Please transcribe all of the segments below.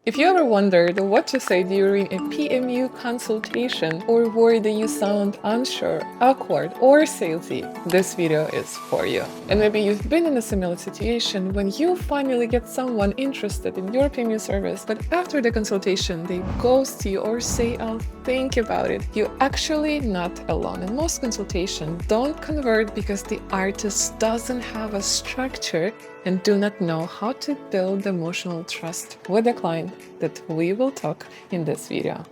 If you ever wondered what to say during a PMU consultation, or worried that you sound unsure, awkward, or salesy, this video is for you. And maybe you've been in a similar situation when you finally get someone interested in your PMU service, but after the consultation they ghost you or say, "I'll think about it." You're actually not alone. And most consultations don't convert because the artist doesn't have a structure and do not know how to build emotional trust with the client that we will talk in this video.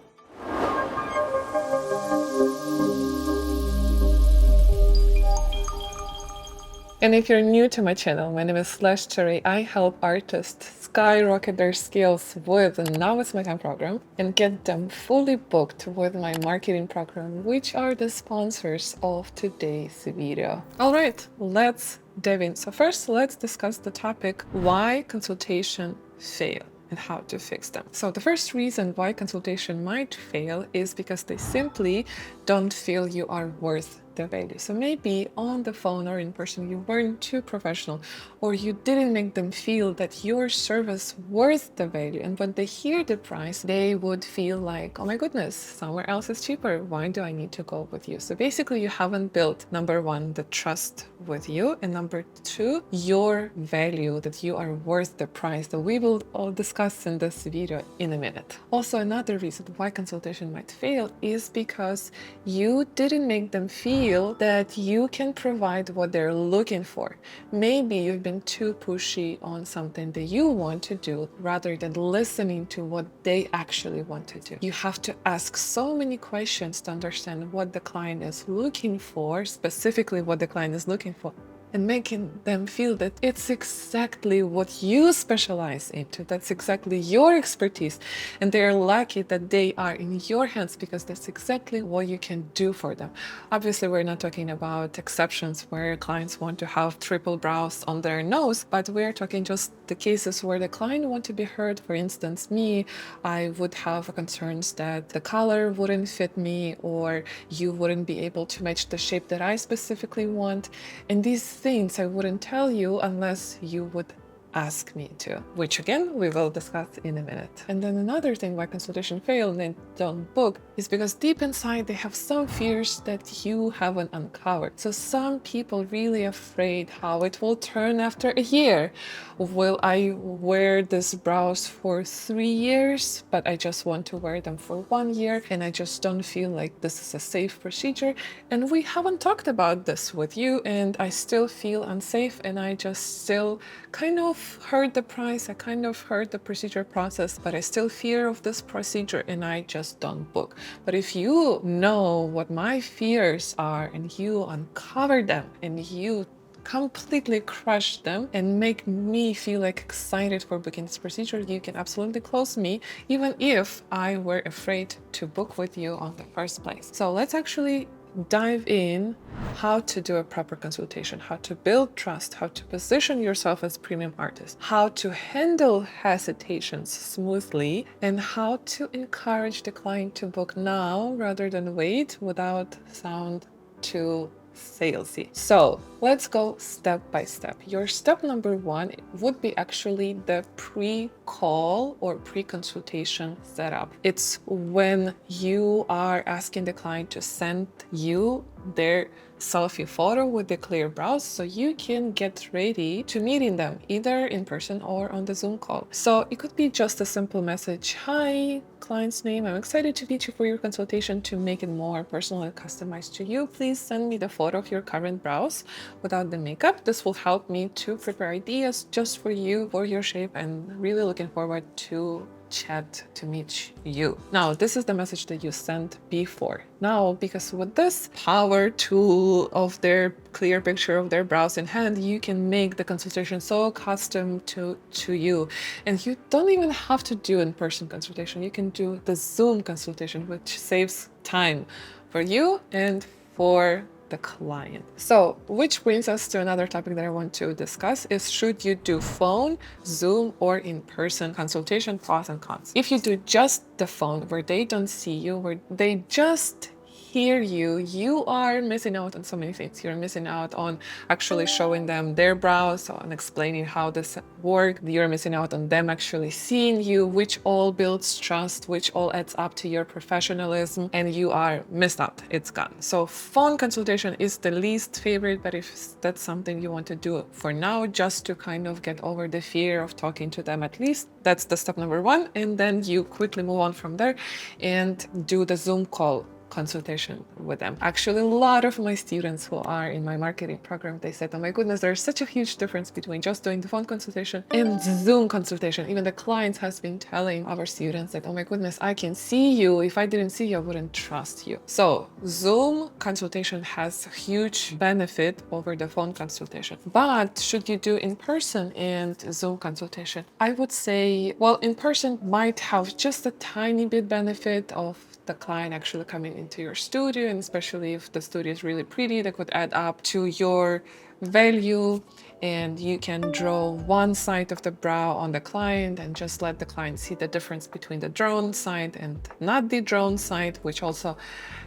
And if you're new to my channel, my name is Cherry. I help artists skyrocket their skills with the Now It's My Time program and get them fully booked with my marketing program, which are the sponsors of today's video. All right, let's dive in. So first, let's discuss the topic, why consultation fail and how to fix them. So the first reason why consultation might fail is because they simply don't feel you are worth the value. So maybe on the phone or in person you weren't too professional, or you didn't make them feel that your service worth the value. And when they hear the price, they would feel like, oh my goodness, somewhere else is cheaper. Why do I need to go with you? So basically you haven't built, number one, the trust with you, and number two, your value, that you are worth the price, that we will all discuss in this video in a minute. Also, another reason why consultation might fail is because you didn't make them feel that you can provide what they're looking for. Maybe you've been too pushy on something that you want to do rather than listening to what they actually want to do. You have to ask so many questions to understand what the client is looking for, specifically what the client is looking for, and making them feel that it's exactly what you specialize into, that's exactly your expertise, and they're lucky that they are in your hands because that's exactly what you can do for them. Obviously, we're not talking about exceptions where clients want to have triple brows on their nose, but we're talking just the cases where the client want to be heard. For instance, me, I would have concerns that the color wouldn't fit me, or you wouldn't be able to match the shape that I specifically want. And these things I wouldn't tell you unless you would ask me to, which again we will discuss in a minute. And then another thing why consultation fail and they don't book is because deep inside they have some fears that you haven't uncovered. So some people really afraid how it will turn after a year. Will I wear this brows for 3 years, but I just want to wear them for 1 year and I just don't feel like this is a safe procedure, and we haven't talked about this with you, and I still feel unsafe, and I just still kind of heard the price, I kind of heard the procedure process, but I still fear of this procedure and I just don't book. But if you know what my fears are and you uncover them and you completely crush them and make me feel like excited for booking this procedure, you can absolutely close me even if I were afraid to book with you on the first place. So let's actually dive in how to do a proper consultation, how to build trust, how to position yourself as premium artist, how to handle hesitations smoothly, and how to encourage the client to book now rather than wait without sound too salesy. So let's go step by step. Your step number one would be actually the pre-call or pre-consultation setup. It's when you are asking the client to send you their selfie photo with the clear brows so you can get ready to meeting them either in person or on the Zoom call. So it could be just a simple message: "Hi, client's name, I'm excited to meet you for your consultation. To make it more personal and customized to you, please send me the photo of your current brows without the makeup. This will help me to prepare ideas just for you, for your shape, and really looking forward to chat to meet you." Now, this is the message that you sent before. Now, because with this power tool of their clear picture of their brows in hand, you can make the consultation so custom to you. And you don't even have to do in-person consultation. You can do the Zoom consultation, which saves time for you and for the client. So, which brings us to another topic that I want to discuss is, should you do phone, Zoom, or in-person consultation, pros and cons. If you do just the phone, where they don't see you, where they just hear you, you are missing out on so many things. You're missing out on actually showing them their brows, on explaining how this works. You're missing out on them actually seeing you, which all builds trust, which all adds up to your professionalism, and you are missed out. It's gone. So phone consultation is the least favorite, but if that's something you want to do for now, just to kind of get over the fear of talking to them, at least that's the step number one. And then you quickly move on from there and do the Zoom call consultation with them. Actually, a lot of my students who are in my marketing program, they said, oh my goodness, there's such a huge difference between just doing the phone consultation and Zoom consultation. Even the clients has been telling our students that, oh my goodness, I can see you. If I didn't see you, I wouldn't trust you. So Zoom consultation has huge benefit over the phone consultation. But should you do in person and Zoom consultation? I would say, well, in person might have just a tiny bit benefit of the client actually coming into your studio, and especially if the studio is really pretty, that could add up to your value, and you can draw one side of the brow on the client and just let the client see the difference between the drawn side and not the drawn side, which also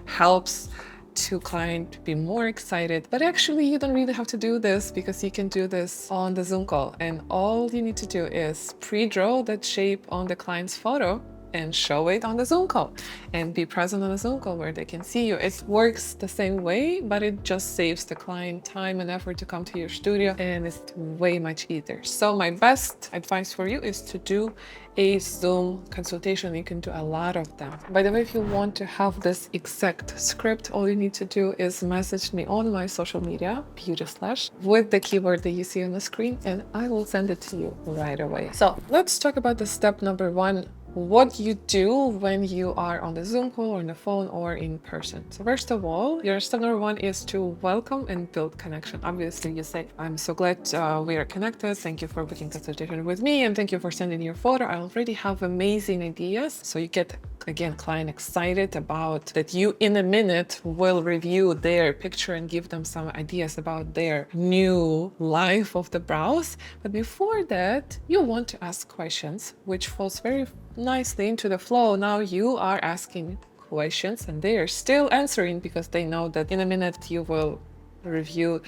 helps to client be more excited. But actually you don't really have to do this, because you can do this on the Zoom call, and all you need to do is pre-draw that shape on the client's photo and show it on the Zoom call and be present on the Zoom call where they can see you. It works the same way, but it just saves the client time and effort to come to your studio, and it's way much easier. So my best advice for you is to do a Zoom consultation. You can do a lot of them. By the way, if you want to have this exact script, all you need to do is message me on my social media, Beauty Slash, with the keyword that you see on the screen, and I will send it to you right away. So let's talk about the step number one, what you do when you are on the Zoom call or on the phone or in person. So first of all, your step number one is to welcome and build connection. Obviously, you say, I'm so glad we are connected. Thank you for booking consultation with me, and thank you for sending your photo. I already have amazing ideas. So you get, again, client excited about that you in a minute will review their picture and give them some ideas about their new life of the brows. But before that, you want to ask questions, which falls very nicely into the flow. Now you are asking questions and they are still answering, because they know that in a minute you will review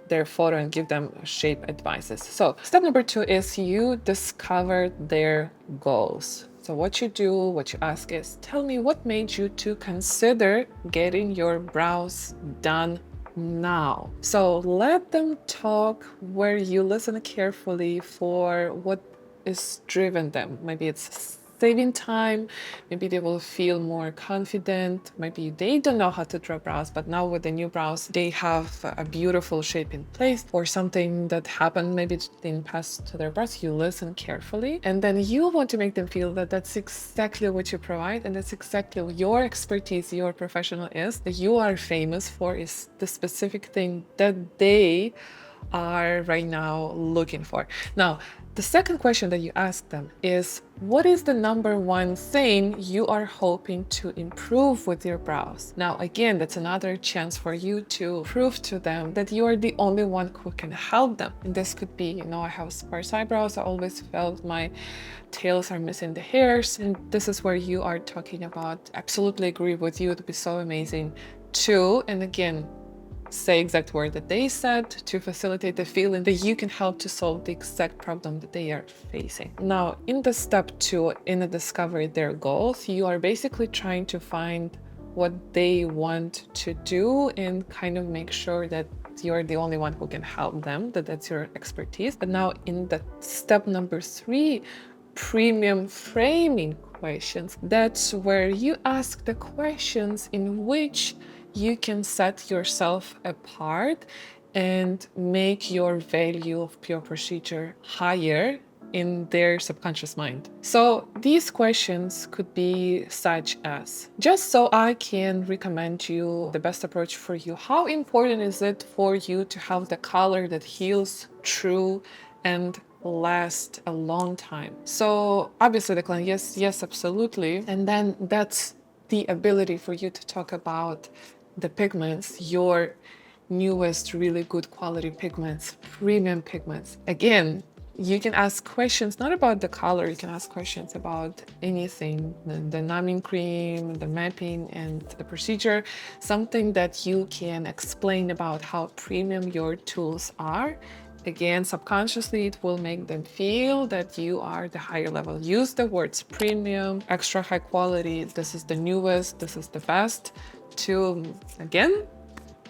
their photo and give them shape advices. So step number two is you discover their goals. So what you do, what you ask is, tell me what made you to consider getting your brows done now. So let them talk, where you listen carefully for what is driven them. Maybe it's saving time, maybe they will feel more confident, maybe they don't know how to draw brows, but now with the new brows they have a beautiful shape in place, or something that happened maybe in past to their brows. You listen carefully, and then you want to make them feel that that's exactly what you provide, and that's exactly your expertise, your professional is, that you are famous for, is the specific thing that they are right now looking for. Now, the second question that you ask them is, what is the number one thing you are hoping to improve with your brows? Now, again, that's another chance for you to prove to them that you are the only one who can help them. And this could be, I have sparse eyebrows. I always felt my tails are missing the hairs. And this is where you are talking about, absolutely agree with you, it would be so amazing too. And again, say exact word that they said to facilitate the feeling that you can help to solve the exact problem that they are facing. Now, in the step two, in the discovery their goals, you are basically trying to find what they want to do and kind of make sure that you're the only one who can help them, that that's your expertise. But now in the step number three, premium framing questions, that's where you ask the questions in which you can set yourself apart and make your value of your procedure higher in their subconscious mind. So these questions could be such as, just so I can recommend you the best approach for you, how important is it for you to have the color that heals true and last a long time? So obviously the client, yes, absolutely. And then that's the ability for you to talk about the pigments, your newest really good quality pigments, premium pigments. Again, You can ask questions not about the color, you can ask questions about anything, the numbing cream, the mapping, and the procedure, something that you can explain about how premium your tools are. Again, subconsciously, it will make them feel that you are the higher level. Use the words premium, extra high quality, this is the newest, this is the best, to, again,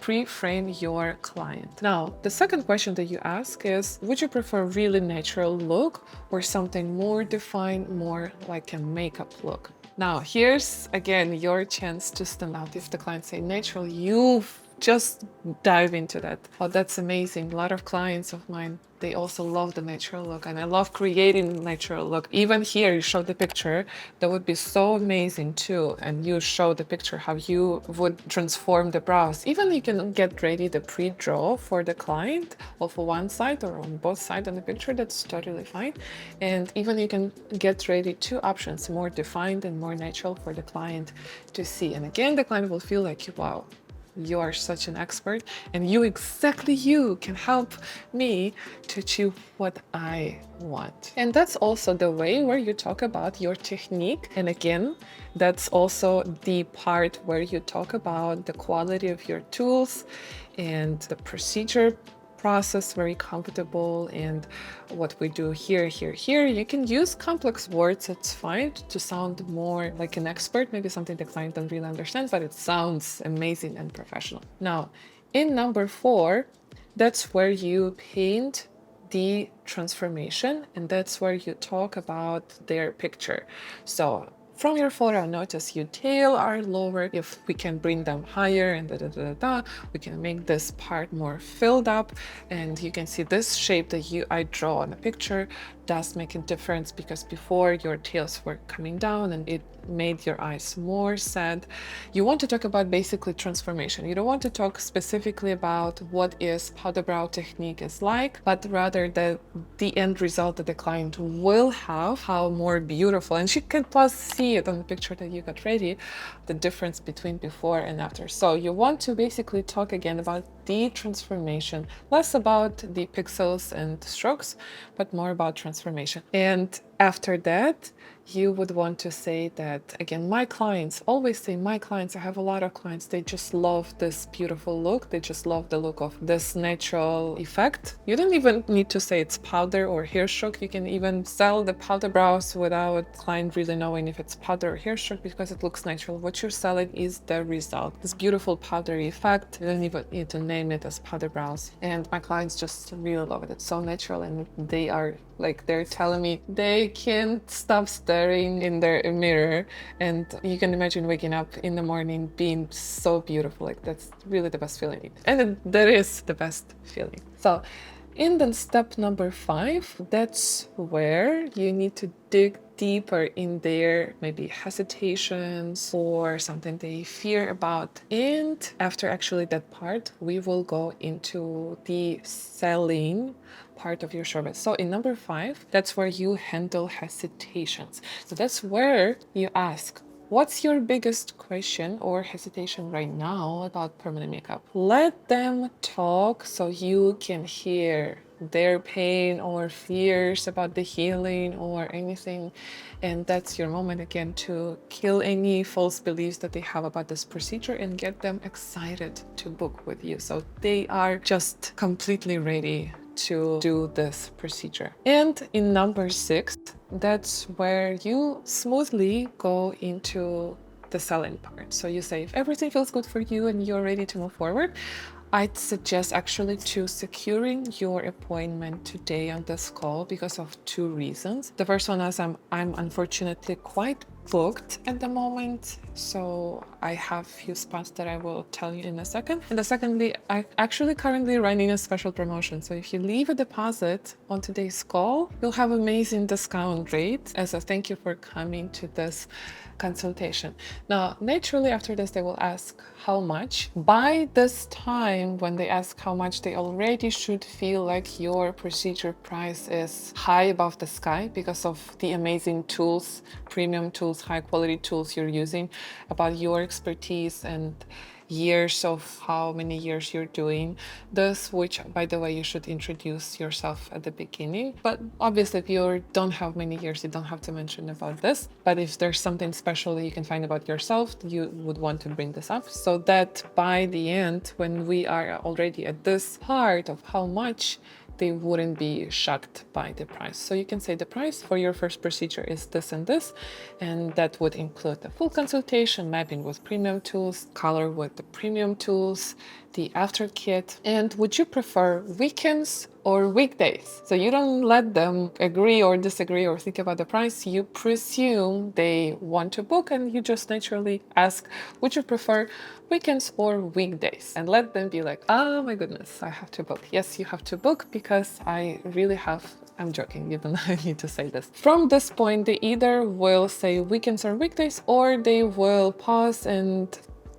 pre-frame your client. Now, the second question that you ask is, would you prefer really natural look or something more defined, more like a makeup look? Now, here's again your chance to stand out. If the client say natural, you just dive into that. Oh, that's amazing. A lot of clients of mine, they also love the natural look, and I love creating natural look. Even here, you show the picture, that would be so amazing too. And you show the picture how you would transform the brows. Even you can get ready the pre-draw for the client, or for one side or on both sides on the picture, that's totally fine. And even you can get ready two options, more defined and more natural for the client to see. And again, the client will feel like, wow, you are such an expert, and exactly you can help me to achieve what I want. And that's also the way where you talk about your technique. And again, that's also the part where you talk about the quality of your tools and the procedure process, very comfortable, and what we do here. You can use complex words, it's fine, to sound more like an expert, maybe something the client don't really understand, but it sounds amazing and professional. Now, in number 4, that's where you paint the transformation, and that's where you talk about their picture. So from your photo, notice your tail are lower. If we can bring them higher and we can make this part more filled up. And you can see this shape that I draw on the picture does make a difference, because before your tails were coming down and it made your eyes more sad. You want to talk about basically transformation. You don't want to talk specifically about what is powder brow technique is like, but rather the end result that the client will have, how more beautiful. And she can plus see it on the picture that you got ready, the difference between before and after. So you want to basically talk again about the transformation, less about the pixels and strokes, but more about transformation. And after that, you would want to say that, again, my clients, always say my clients, I have a lot of clients, they just love this beautiful look. They just love the look of this natural effect. You don't even need to say it's powder or hair stroke. You can even sell the powder brows without client really knowing if it's powder or hair stroke, because it looks natural. What you're selling is the result, this beautiful powdery effect. You don't even need to name it as powder brows. And my clients just really love it. It's so natural, and they are like, they're telling me they can't stop staring in their mirror. And you can imagine waking up in the morning being so beautiful. Like, that's really the best feeling. And that is the best feeling. So in then step number 5, that's where you need to dig deeper in their maybe hesitations or something they fear about. And after actually that part, we will go into the selling part of your service. So in number 5, that's where you handle hesitations. So that's where you ask, what's your biggest question or hesitation right now about permanent makeup? Let them talk so you can hear their pain or fears about the healing or anything. And that's your moment again to kill any false beliefs that they have about this procedure and get them excited to book with you, so they are just completely ready to do this procedure. And in number 6, that's where you smoothly go into the selling part. So you say, if everything feels good for you and you're ready to move forward, I'd suggest actually to securing your appointment today on this call because of 2 reasons. The first one is I'm unfortunately quite booked at the moment, so I have few spots that I will tell you in a second. And the secondly, I actually currently running a special promotion. So if you leave a deposit on today's call, you'll have amazing discount rate as a thank you for coming to this consultation. Now, naturally after this, they will ask how much. By this time, when they ask how much, they already should feel like your procedure price is high above the sky because of the amazing tools, premium tools, high quality tools you're using, about your expertise and years of how many years you're doing this, which by the way, you should introduce yourself at the beginning. But obviously if you don't have many years, you don't have to mention about this. But if there's something special that you can find about yourself, you would want to bring this up, so that by the end, when we are already at this part of how much, they wouldn't be shocked by the price. So you can say the price for your first procedure is this and this, and that would include the full consultation, mapping with premium tools, color with the premium tools, the after kit, and would you prefer weekends or weekdays? So you don't let them agree or disagree or think about the price. You presume they want to book, and you just naturally ask, would you prefer weekends or weekdays? And let them be like, oh my goodness, I have to book. Yes, you have to book because I really have. I'm joking, you don't need to say this. From this point, they either will say weekends or weekdays, or they will pause and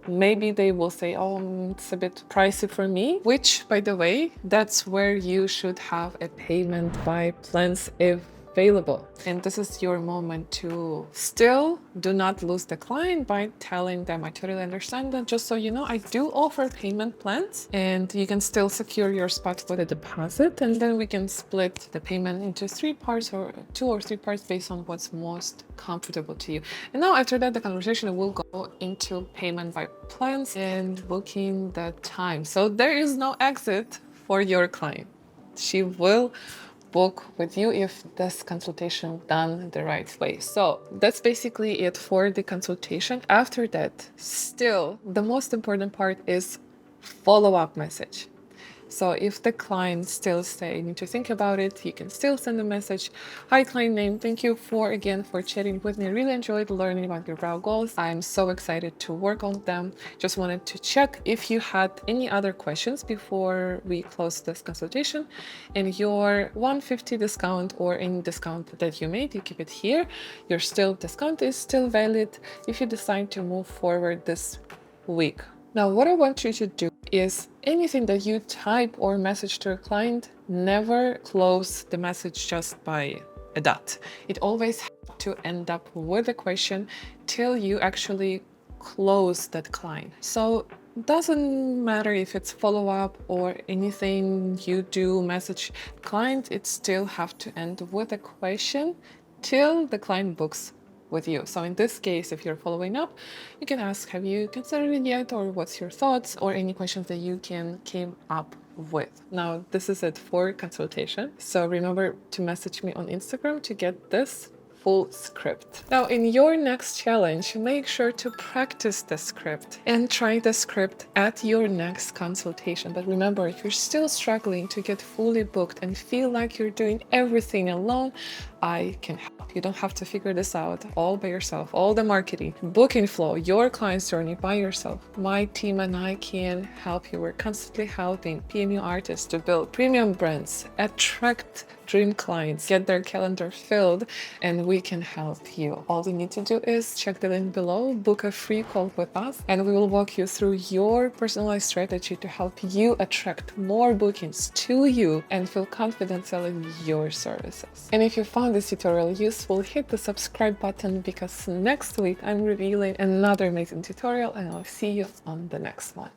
maybe they will say, oh, it's a bit pricey for me, which, by the way, that's where you should have a payment by plans available. And this is your moment to still do not lose the client by telling them, I totally understand that. Just so you know, I do offer payment plans, and you can still secure your spot with a deposit. And then we can split the payment into 3 parts, or 2 or 3 parts, based on what's most comfortable to you. And now after that, the conversation will go into payment by plans and booking the time. So there is no exit for your client. She will book with you if this consultation done the right way. So that's basically it for the consultation. After that, still the most important part is follow-up message. So if the client still say, need to think about it, you can still send a message. Hi, client name. Thank you again for chatting with me. I really enjoyed learning about your brow goals. I'm so excited to work on them. Just wanted to check if you had any other questions before we close this consultation. And your 150 discount or any discount that you made, you keep it here. Your discount is still valid if you decide to move forward this week. Now, what I want you to do is anything that you type or message to a client, never close the message just by a dot. It always has to end up with a question till you actually close that client. So it doesn't matter if it's follow-up or anything you do message client, it still have to end with a question till the client books with you. So in this case, if you're following up, you can ask, have you considered it yet? Or what's your thoughts? Or any questions that you came up with. Now, this is it for consultation. So remember to message me on Instagram to get this full script. Now, in your next challenge, make sure to practice the script and try the script at your next consultation. But remember, if you're still struggling to get fully booked and feel like you're doing everything alone, I can help. You don't have to figure this out all by yourself. All the marketing, booking flow, your client's journey by yourself. My team and I can help you. We're constantly helping PMU artists to build premium brands, attract dream clients, get their calendar filled, and we can help you. All you need to do is check the link below, book a free call with us, and we will walk you through your personalized strategy to help you attract more bookings to you and feel confident selling your services. And if you found this tutorial useful, hit the subscribe button, because next week I'm revealing another amazing tutorial, and I'll see you on the next one.